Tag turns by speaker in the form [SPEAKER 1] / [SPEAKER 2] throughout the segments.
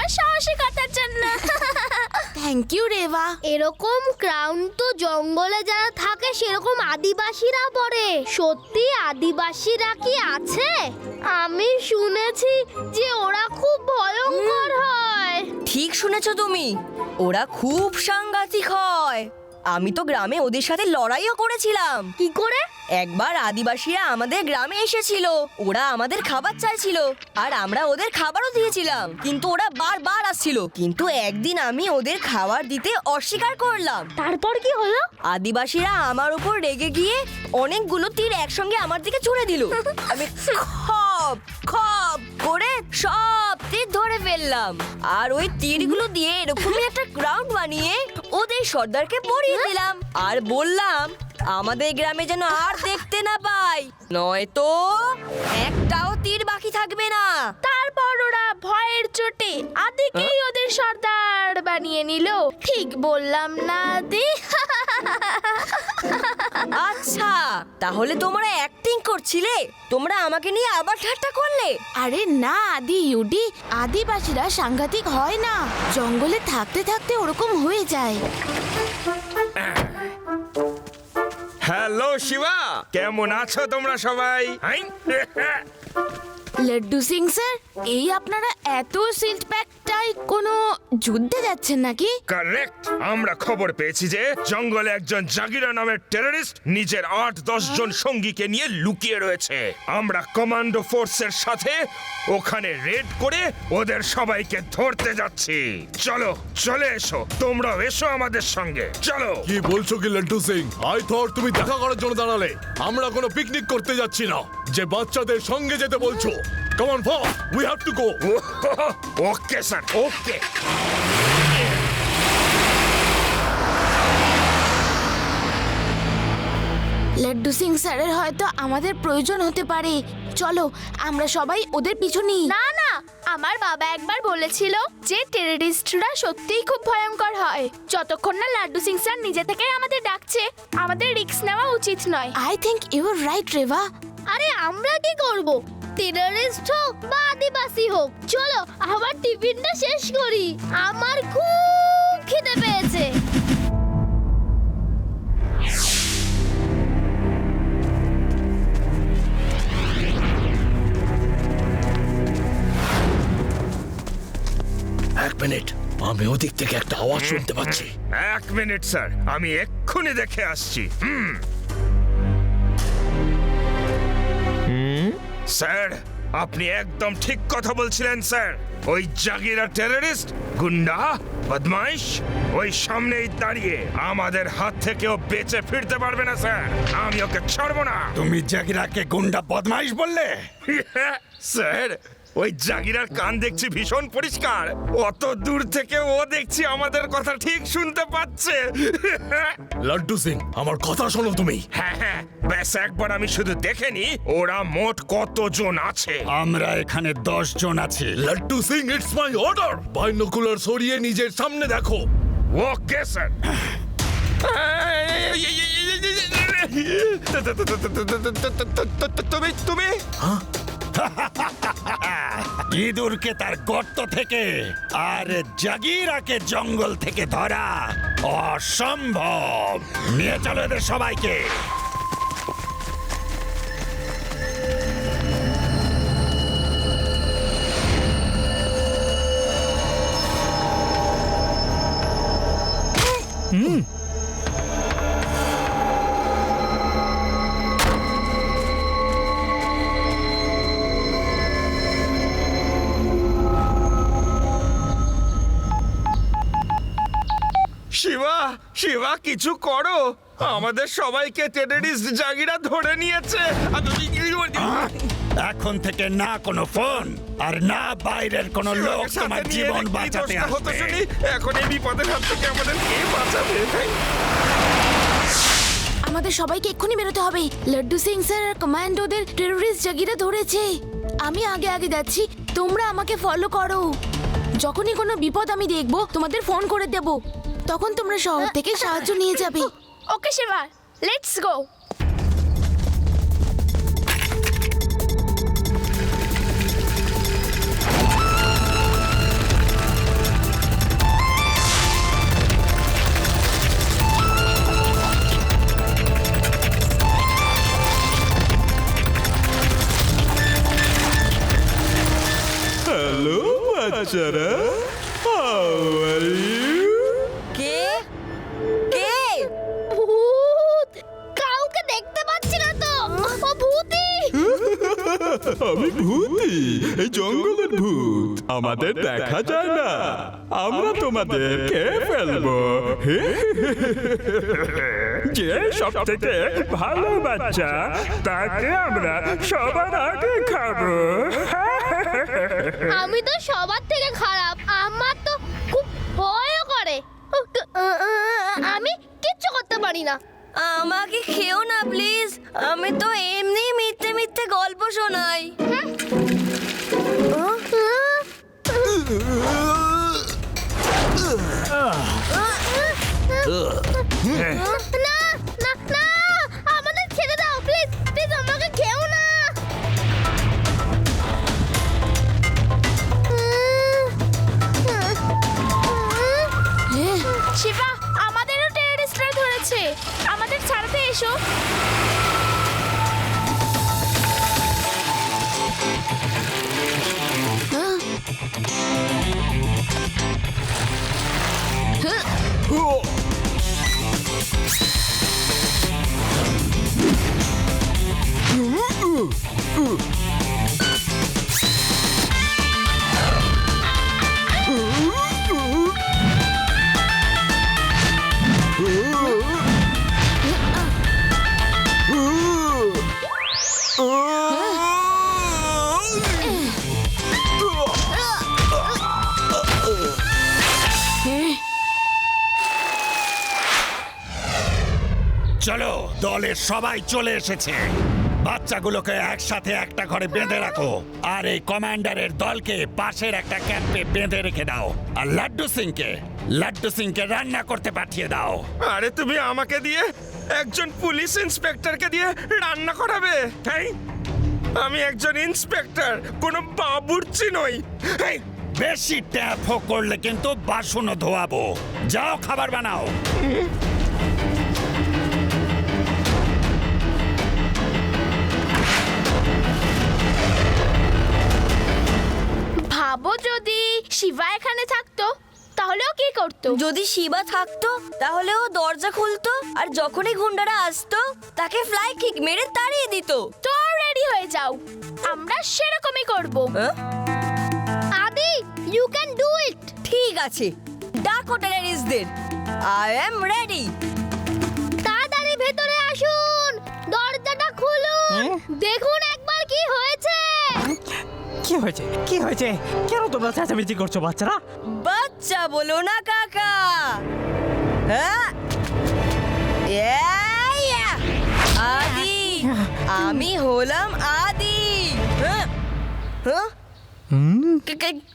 [SPEAKER 1] তোমার সাহসিকতার জন্য।
[SPEAKER 2] Thank you Reba.
[SPEAKER 3] এরকম ক্রাউন তো জঙ্গলে যারা থাকে সেরকম আদিবাসীরা পরে। সত্যি আদিবাসীরা কি আছে? আমি শুনেছি যে ওরা খুব ভয়ঙ্কর হয়।
[SPEAKER 4] ঠিক শুনেছো তুমি, ওরা খুব সাংঘাতিক হয়। আমি তো গ্রামে ওদের সাথে লড়াইও করেছিলাম।
[SPEAKER 3] কি করে?
[SPEAKER 4] একবার আদিবাসীরা আমাদের গ্রামে এসেছিল, ওরা আমাদের খাবার চাইছিল আর আমরা ওদের খাবারও দিয়েছিলাম, কিন্তু ওরা বারবার আসছিল। কিন্তু একদিন আমি ওদের খাবার দিতে অস্বীকার করলাম।
[SPEAKER 3] তারপর কি হলো?
[SPEAKER 4] আদিবাসীরা আমার উপর রেগে গিয়ে অনেকগুলো তীর একসঙ্গে আমার দিকে ছুড়ে দিল। আমি খপ খপ করে সব তীর ধরে ফেললাম আর ওই তীরগুলো দিয়ে এরকমই একটা গ্রাউন্ড বানিয়ে ওদের সর্দারকে পরিয়ে দিলাম আর বললাম আমাদের গ্রামে যেন আর দেখতে না পাই, নয়তো একটাও তীর বাকি থাকবে না।
[SPEAKER 1] তারপর ওরা ভয়ের চোটে আদিকেই ওদের সর্দার বানিয়ে নিল। ঠিক বললাম না আদি?
[SPEAKER 4] আচ্ছা, তাহলে তোমরা অ্যাক্টিং করছিলে, তোমরা আমাকে নিয়ে আবার ঠাট্টা করলে।
[SPEAKER 2] আরে না আদি ইউডি, আদিবাসীরা সাংঘাতিক হয় না, জঙ্গলে থাকতে থাকতে ওরকম হয়ে যায়।
[SPEAKER 5] হ্যালো শিবা, কেমন আছো তোমরা সবাই?
[SPEAKER 2] লাড্ডু সিং স্যার, এই আপনারা এত সিল্ট প্যাকটাই কোনো যুদ্ধে যাচ্ছেন নাকি?
[SPEAKER 5] কারেক্ট। আমরা খবর পেয়েছি যে জঙ্গলে একজন জাগিরা নামের টেররিস্ট নিজের ৮-১০ জন সঙ্গীকে নিয়ে লুকিয়ে রয়েছে। আমরা কমান্ডো ফোর্সের সাথে ওখানে রেড করে ওদের সবাইকে ধরতে যাচ্ছি। চলো, চলে এসো, তোমরাও এসো আমাদের সঙ্গে, চলো।
[SPEAKER 6] কি বলছো কি লাড্ডু সিং? আই থট তুমি দেখা করার জন্য দাঁড়ালে। আমরা কোনো পিকনিক করতে যাচ্ছি না, যে বাচ্চাদের সঙ্গে যেতে বলছো। Come on for, we have to go.
[SPEAKER 5] Okay sir, okay.
[SPEAKER 2] Laddu Singh স্যারের হয়তো আমাদের প্রয়োজন হতে পারে। চলো আমরা সবাই ওদের পিছু নিই।
[SPEAKER 1] না না, আমার বাবা একবার বলেছিল যে টেররিস্টরা সত্যিই খুব ভয়ঙ্কর হয়। যতক্ষণ না লাড্ডু সিং স্যার নিজে থেকে আমাদের ডাকছে, আমাদের রিস্ক নেওয়া উচিত নয়।
[SPEAKER 2] I think you are right Reba.
[SPEAKER 3] আরে আমরা কি করব? টেররিস্ট হোক বা আদিবাসী হোক, চলো আবার টিফিনটা শেষ করি। আমার খুব খিদে পেয়েছে।
[SPEAKER 6] এক মিনিট, আমি ওদিক থেকে একটা আওয়াজ শুনতে পাচ্ছি।
[SPEAKER 5] 1 মিনিট স্যার, আমি এক্ষুনি দেখে আসছি। স্যার, আপনি একদম ঠিক কথা বলছিলেন স্যার। ওই জাগিরা টেররিস্ট, গুন্ডা, বদমাইশ ওই সামনেই দাঁড়িয়ে, আমাদের হাত থেকেও বেঁচে ফিরতে পারবে না স্যার। আমি ওকে ছাড়বো না।
[SPEAKER 7] তুমি জাগিরাকে গুন্ডা বদমাইশ বললে?
[SPEAKER 5] স্যার, ওই জাগিরার কান দেখছি ভীষণ পরিষ্কার। অত দূর থেকে ও দেখছি আমাদের কথা ঠিক শুনতে পাচ্ছে।
[SPEAKER 6] লাড্ডু সিং, আমার কথা শোনো তুমি।
[SPEAKER 5] হ্যাঁ হ্যাঁ, ব্যাস একবার আমি শুধু দেখে নি ওরা মোট কতজন আছে।
[SPEAKER 7] আমরা এখানে 10 জন আছি।
[SPEAKER 6] Laddu Singh, it's my order. Binoculars সরিয়ে নিজের সামনে দেখো।
[SPEAKER 5] Okay sir. তুমি তুমি
[SPEAKER 7] ইঁদুরকে তার গর্ত থেকে আর জাগিরাকে জঙ্গল থেকে ধরা অসম্ভব। নিয়ে চলো এদের সবাইকে।
[SPEAKER 5] শিবা, শিবা কিছু করো, আমাদের সবাইকে টেররিস্ট জাগিরা ধরে নিয়েছে।
[SPEAKER 7] এখন থেকে না কোনো ফোন আর না বাইরের কোনো লোক তোমার জীবন বাঁচাতে আসবে।
[SPEAKER 5] এখন এই বিপদের হাত থেকে আমাদের কে বাঁচাবে?
[SPEAKER 2] আমাদের সবাইকে এক্ষুনি বেরোতে হবে। লাড্ডু সিং স্যার আর কমান্ডোদের টেররিস্ট জাগিরা ধরেছে। আমি আগে আগে যাচ্ছি, তোমরা আমাকে ফলো করো। যখনই কোনো বিপদ আমি দেখবো তোমাদের ফোন করে দেব, তখন তোমরা শহর থেকে সাহায্য নিয়ে যাবে।
[SPEAKER 1] ওকে শিবা, লেটস গো।
[SPEAKER 8] বাচ্চারা, how are you?
[SPEAKER 4] কে কে
[SPEAKER 3] ভূত কাউকে দেখতে পাচ্ছি না তো ও ভূতি
[SPEAKER 8] আমি ভূতি, এই জঙ্গলের ভূত। আমাদের দেখা যায় না, আমরা তোমাদের খেয়ে ফেলবো। যে সব থেকে ভালো বাচ্চা তাকে আমরা সবার আগে খাবো।
[SPEAKER 3] আমি তো সবার থেকে খারাপ আমার তো খুব ভয় করে আমি কিচ্ছু করতে পারি না
[SPEAKER 4] আমাকে খেও না প্লিজ, আমি তো এমনি মিথ্যে মিথ্যে গল্প শোনাই।
[SPEAKER 3] না না না আমাদের ছেড়ে দাও প্লিজ প্লিজ আমাকে খেও না
[SPEAKER 1] শিবা, আমাদেরও টেররিস্টরা ধরেছে, আমাদের ছাড়াতে এসো।
[SPEAKER 7] চলো, দলের সবাই চলে এসেছে। বাচ্চাগুলোকে একসাথে একটা ঘরে বেঁধে রাখো আর এই কমান্ডারের দলকে পাশের একটা ক্যাম্পে বেঁধে রেখে দাও। আর লাড্ডু সিংকে রান্না করতে পাঠিয়ে দাও।
[SPEAKER 5] আরে তুমি আমাকে দিয়ে একজন পুলিশ ইন্সপেক্টরকে দিয়ে রান্না করাবে? হ্যাঁ, আমি একজন ইন্সপেক্টর, কোনো বাবুর্চি নই। এই,
[SPEAKER 7] বেশি ট্যাপ করলে কিন্তু বাসনও ধোয়াবো। যাও, খাবার বানাও।
[SPEAKER 1] ভাবো যদি শিবা এখানে থাকতো তাহলেও কি করতো?
[SPEAKER 4] যদি শিবা থাকতো তাহলে ও দরজা খুলতো আর যখনই গুন্ডারা আসতো তাকে ফ্লাই কিক মেরে তাড়িয়ে দিত।
[SPEAKER 1] তো রেডি হয়ে যাও, আমরা সেরকমই করব।
[SPEAKER 4] হ্যাঁ?
[SPEAKER 3] আদি ইউ ক্যান ডু ইট
[SPEAKER 4] ঠিক আছে, ডাকো টেররিস্টদের। I am ready.
[SPEAKER 3] তাড়াতাড়ি ভেতরে আসুন, দরজাটা খুলুন, দেখুন একবার কি হয়েছে।
[SPEAKER 9] কি হয়েছে? কি হয়েছে? কেন তোমরা চেঁচামেচি করছো বাচ্চারা?
[SPEAKER 4] বাচ্চা বলো না কাকা। হ্যাঁ, ইয়া, আদি, আমি হলাম আদি। হ্যাঁ, হ্যাঁ?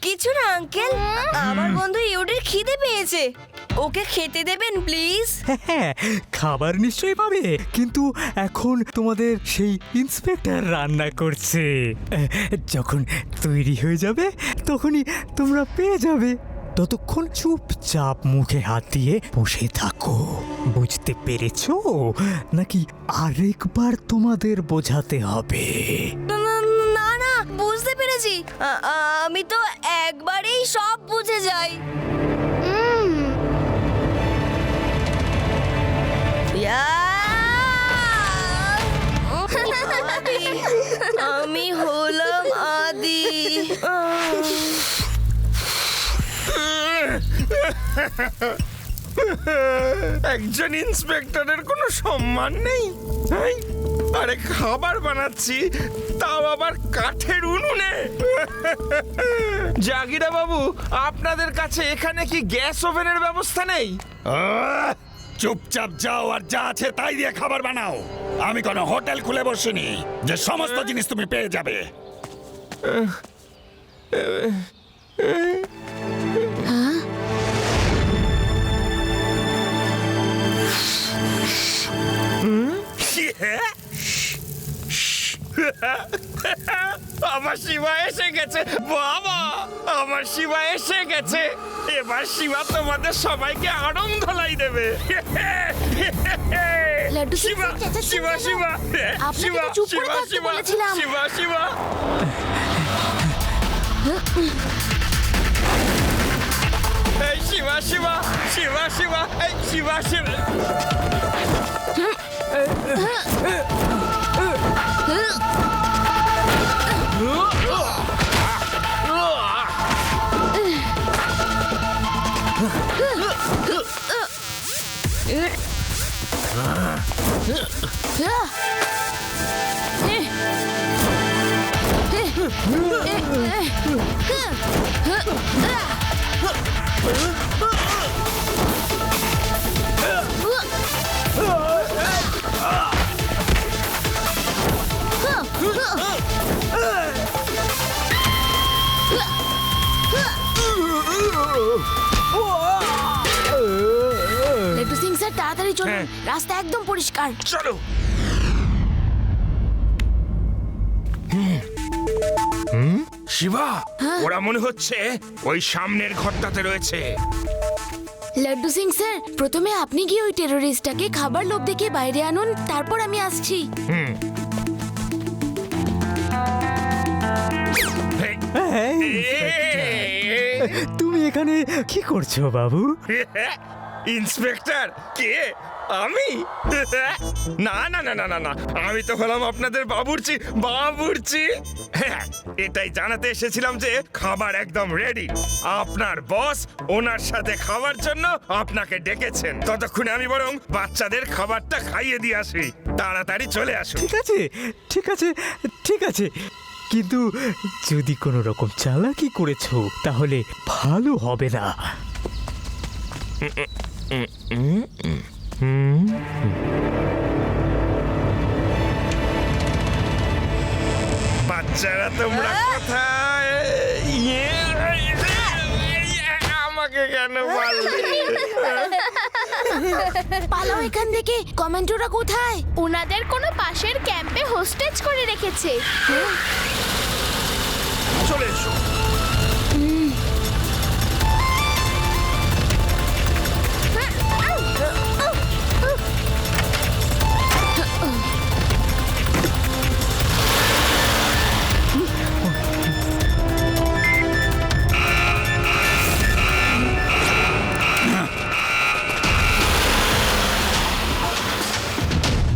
[SPEAKER 4] কিছু না আঙ্কেল, আমার বন্ধু ইউডির খিদে পেয়েছে, ওকে খেতে দেবেন প্লিজ।
[SPEAKER 9] হ্যাঁ, খাবার নিশ্চয়ই পাবে, কিন্তু এখন তোমাদের সেই ইন্সপেক্টর রান্না করছে। যখন তৈরি হয়ে যাবে তখনই তোমরা পেয়ে যাবে। ততক্ষণ চুপচাপ মুখে হাত দিয়ে বসে থাকো। বুঝতে পেরেছো নাকি আরেকবার তোমাদের বোঝাতে হবে?
[SPEAKER 4] না না, বুঝতে পেরেছি। আমি তো একবারেই সব বুঝে যাই। আদি, আমি হলাম আদি।
[SPEAKER 5] একজন ইন্সপেক্টরের কোনো সম্মান নেই। এই, আরে খাবার বানাচ্ছি, তাও আবার কাঠের উনুনে। জাগিরা বাবু, আপনাদের কাছে এখানে কি গ্যাস ওভেনের ব্যবস্থা নেই?
[SPEAKER 7] চুপচাপ যাও আর যা আছে তাই দিয়ে খাবার বানাও। আমি কোনো হোটেল খুলে বসিনি যে সমস্ত জিনিস তুমি পেয়ে যাবে।
[SPEAKER 5] আমার শিবা এসে গেছে বাবা, আমার শিবা এসে গেছে। এবার শিবা তোমাদের সবাইকে আড়ং ধলাই দেবে।
[SPEAKER 2] লাড্ডু সিং
[SPEAKER 5] শিবা,
[SPEAKER 2] চেঁচাচ্ছেন
[SPEAKER 5] শিবা,
[SPEAKER 2] কেন?
[SPEAKER 5] শিবা,
[SPEAKER 2] আপনাকে
[SPEAKER 5] শিবা,
[SPEAKER 2] তো চুপ করে
[SPEAKER 5] শিবা,
[SPEAKER 2] থাকতে
[SPEAKER 5] শিবা,
[SPEAKER 2] বলেছিলাম।
[SPEAKER 5] শিবা, শিবা। শিবা শিবা শিবা শিবা এই শিবা শিবা
[SPEAKER 2] লাড্ডু সিং স্যার তাড়াতাড়ি চলুন,
[SPEAKER 5] হ্যাঁ।
[SPEAKER 2] রাস্তা একদম পরিষ্কার।
[SPEAKER 5] চলো। শিবা, ওরা মনে হচ্ছে ওই সামনের ঘরটাতে রয়েছে।
[SPEAKER 2] লাড্ডু সিং স্যার, প্রথমে আপনি গিয়ে ওই টেররিস্টটাকে খাবার লোভ দেখিয়ে বাইরে আনুন, তারপর আমি আসছি।
[SPEAKER 9] তুমি এখানে কি করছো বাবু?
[SPEAKER 5] ইন্সপেক্টর কে? আমি? না না না না না না, আমি তো হলাম আপনাদের বাবুর্চি। বাবুর্চি, হ্যাঁ, এটাই জানাতে এসেছিলাম যে খাবার একদম রেডি। আপনার বস ওনার সাথে খাওয়ার জন্য আপনাকে ডেকেছেন। ততক্ষণে আমি বরং বাচ্চাদের খাবারটা খাইয়ে দিয়ে আসি। তাড়াতাড়ি চলে আসুন।
[SPEAKER 9] ঠিক আছে ঠিক আছে ঠিক আছে, কিন্তু যদি কোনো রকম চালাকি করেছো তাহলে ভালো হবে না।
[SPEAKER 5] বাচ্চারা তোমরা কোথায়? আমাকে কেন বললে?
[SPEAKER 2] পালাও এখান থেকে। কমেন্টোরা কোথায়?
[SPEAKER 1] ওনাদের কোনো পাশের ক্যাম্পে হোস্টেজ করে রেখেছে।
[SPEAKER 5] চলে এসো।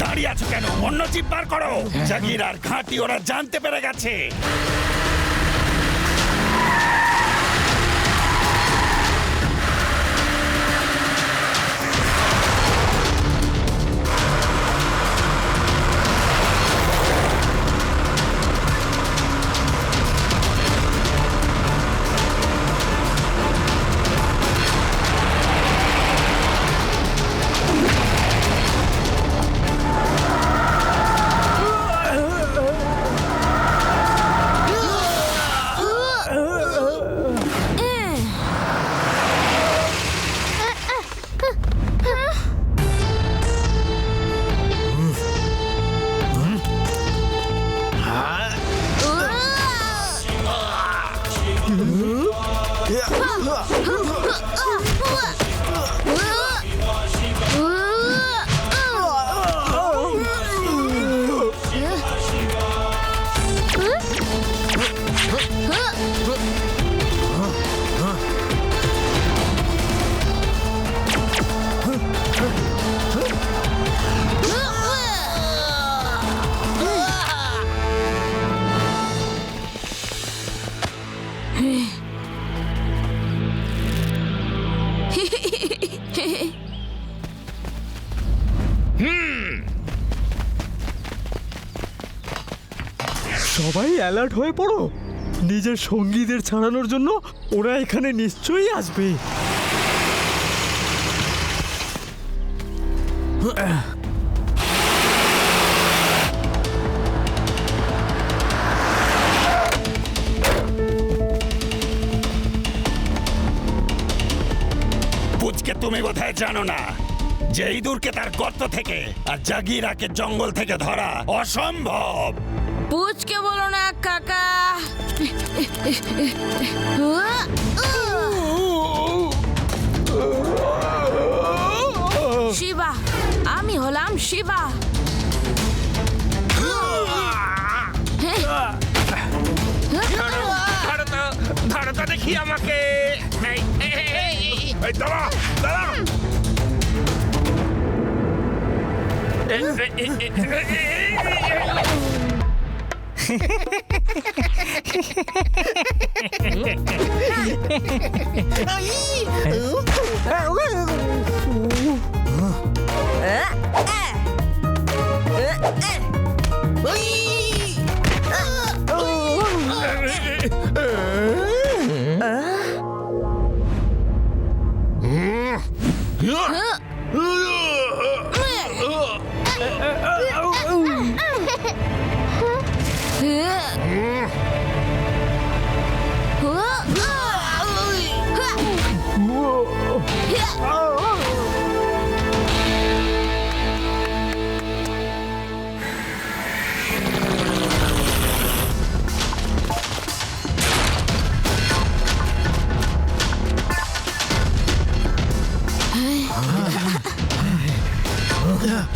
[SPEAKER 7] দাঁড়িয়ে আছো কেন? অন্য জিপ বার করো। জাগির আর ঘাঁটি ওরা জানতে পেরে গেছে।
[SPEAKER 9] সবাই অ্যালার্ট হয়ে পড়ো। নিজের সঙ্গীদের ছাড়ানোর জন্য ওরা এখানে নিশ্চয়ই আসবে।
[SPEAKER 7] পুচকে, তুমি বোধহয় জানো না যে ইঁদুরকে তার গর্ত থেকে আর জাগিরাকে জঙ্গল থেকে ধরা অসম্ভব।
[SPEAKER 2] পুচকে বলো না কাকা। শিবা, আমি হলাম শিবা।
[SPEAKER 5] ধরো তো দেখি আমাকে। এই দাঁড়া দাঁড়া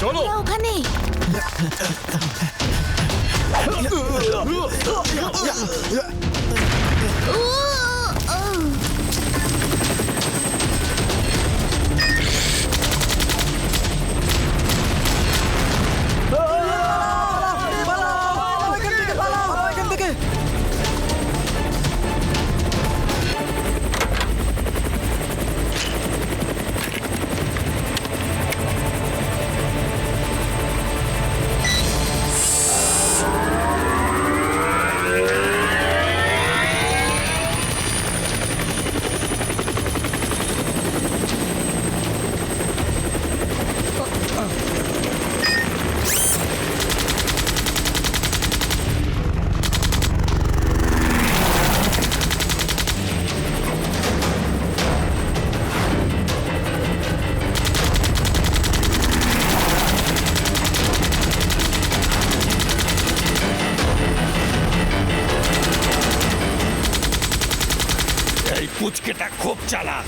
[SPEAKER 5] চলো
[SPEAKER 2] ওখানে
[SPEAKER 7] এই পুচকেটা খুব চালাক,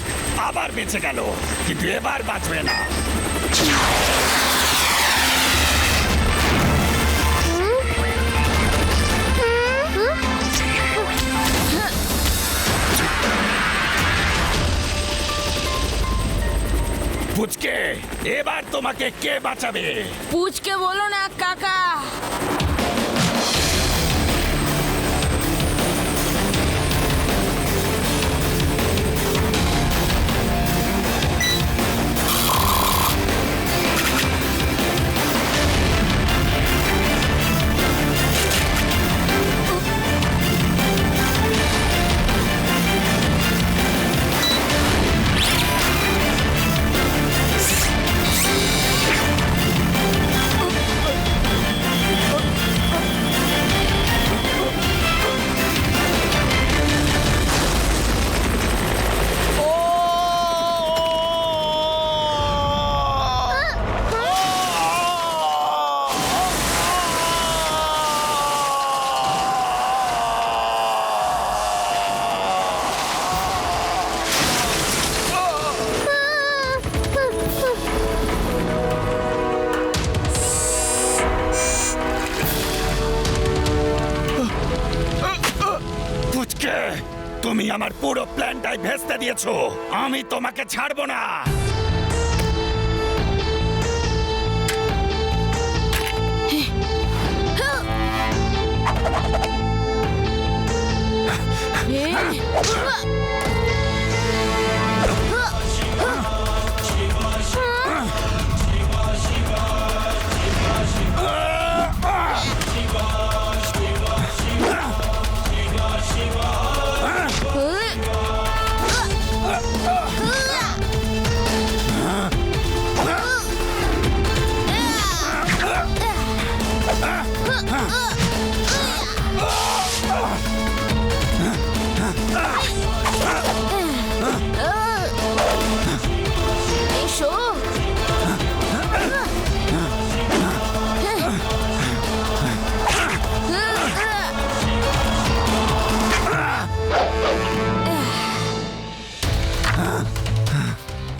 [SPEAKER 7] আবার বেঁচে গেল, কিন্তু এবার বাঁচবে না। পুচকে, এবার তোমাকে কে বাঁচাবে?
[SPEAKER 2] পুচকে বলো না কাকা।
[SPEAKER 7] তুমি আমার পুরো প্ল্যানটাই ভেস্তে দিয়েছো, আমি তোমাকে ছাড়বো না।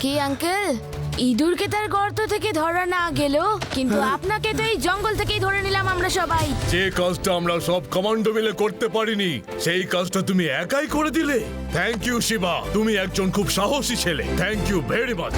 [SPEAKER 2] কি আঙ্কেল, ইঁদুরকে তার গর্ত থেকে ধরা না গেল, কিন্তু আপনাকে তো এই জঙ্গল থেকেই ধরে নিলাম আমরা সবাই।
[SPEAKER 6] যে কাজটা আমরা সব কমান্ডো মিলে করতে পারিনি সেই কাজটা তুমি একাই করে দিলে। থ্যাংক ইউ শিবা, তুমি একজন খুব সাহসী ছেলে। Thank you very much.